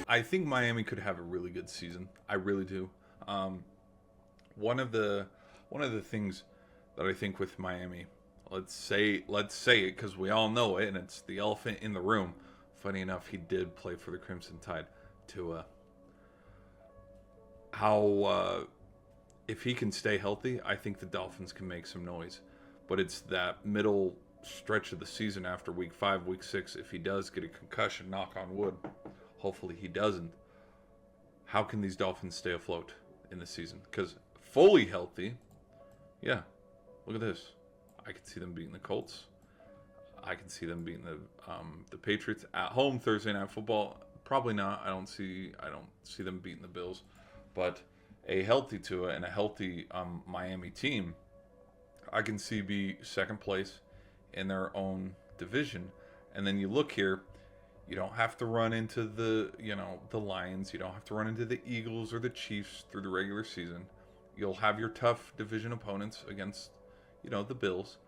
I think Miami could have a really good season. I really do. One of the things that I think with Miami, let's say it because we all know it, and it's the elephant in the room. Funny enough, he did play for the Crimson Tide. To how if he can stay healthy, I think the Dolphins can make some noise. But it's that middle stretch of the season after week 5, week 6. If he does get a concussion, knock on wood, hopefully he doesn't. How can these Dolphins stay afloat in the season? Because fully healthy, yeah, look at this. I can see them beating the Colts. I can see them beating the Patriots at home Thursday Night Football. Probably not. I don't see them beating the Bills, but a healthy Tua and a healthy Miami team, I can see be second place in their own division. And then you look here, you don't have to run into the Lions. You don't have to run into the Eagles or the Chiefs through the regular season. You'll have your tough division opponents against, the Bills.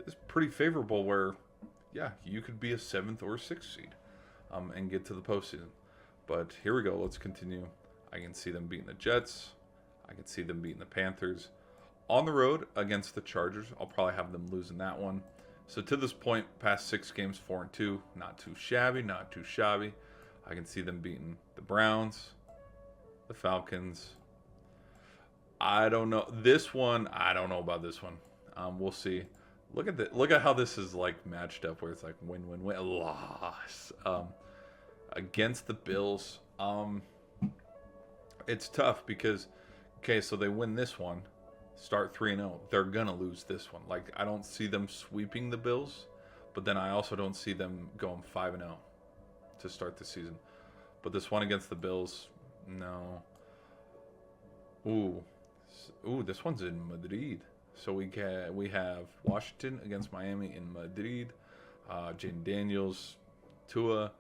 It's pretty favorable where, yeah, you could be a 7th or 6th seed and get to the postseason. But here we go. Let's continue. I can see them beating the Jets. I can see them beating the Panthers. On the road against the Chargers, I'll probably have them losing that one. So to this point, past 6 games, 4-2. Not too shabby, not too shabby. I can see them beating the Browns, the Falcons. I don't know. This one, I don't know about this one. We'll see. Look at how this is like matched up, where it's like win, loss. Against the Bills, it's tough because, okay, so they win this one, start 3-0. They're gonna lose this one. Like, I don't see them sweeping the Bills, but then I also don't see them going 5-0 to start the season. But this one against the Bills, no. Ooh, this one's in Madrid. So we have Washington against Miami in Madrid. Jaden Daniels, Tua.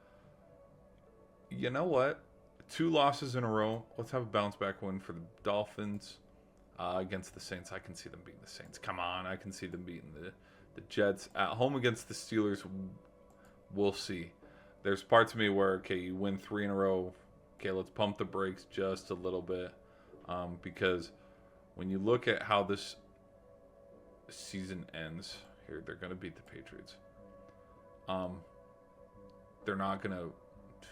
You know what? 2 losses in a row. Let's have a bounce back win for the Dolphins against the Saints. I can see them beating the Saints. Come on, I can see them beating the Jets. At home against the Steelers, we'll see. There's parts of me where, okay, you win 3 in a row. Okay, let's pump the brakes just a little bit. Because when you look at how this season ends here, they're going to beat the Patriots. They're not going to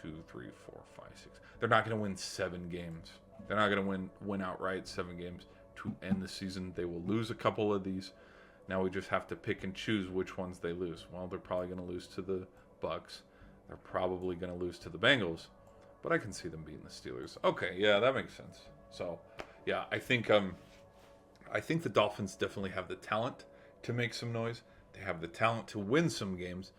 2, 3, 4, 5, 6. They're not going to win 7 games. They're not going to win outright 7 games to end the season. They will lose a couple of these. Now we just have to pick and choose which ones they lose. Well, they're probably going to lose to the Bucks. They're probably going to lose to the Bengals, but I can see them beating the Steelers. Okay, yeah, that makes sense. So, yeah, I think the Dolphins definitely have the talent to make some noise. They have the talent to win some games.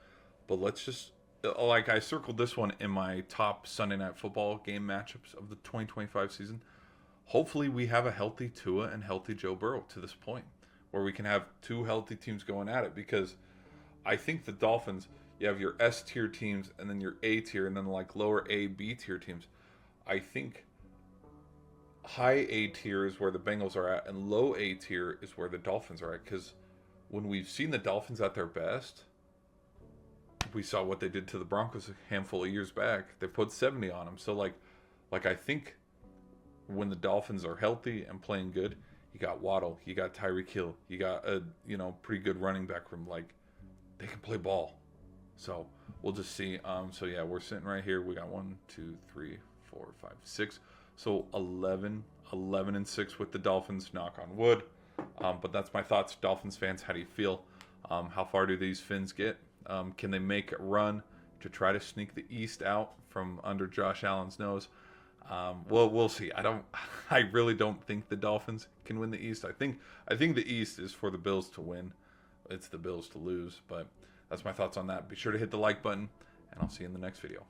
But let's just, like, I circled this one in my top Sunday Night Football game matchups of the 2025 season. Hopefully we have a healthy Tua and healthy Joe Burrow to this point, where we can have 2 healthy teams going at it. Because I think the Dolphins, you have your S tier teams and then your A tier and then like lower A, B tier teams. I think high A tier is where the Bengals are at, and low A tier is where the Dolphins are at. Because when we've seen the Dolphins at their best, we saw what they did to the Broncos a handful of years back. They put 70 on them. So like I think when the Dolphins are healthy and playing good, you got Waddle, you got Tyreek Hill, you got a pretty good running back room. Like, they can play ball. So we'll just see. So yeah, we're sitting right here. We got 1, 2, 3, 4, 5, 6. So 11-6 with the Dolphins, knock on wood. But that's my thoughts. Dolphins fans, how do you feel? How far do these Fins get? Can they make a run to try to sneak the East out from under Josh Allen's nose? Well, we'll see. I really don't think the Dolphins can win the East. I think the East is for the Bills to win. It's the Bills to lose. But that's my thoughts on that. Be sure to hit the like button, and I'll see you in the next video.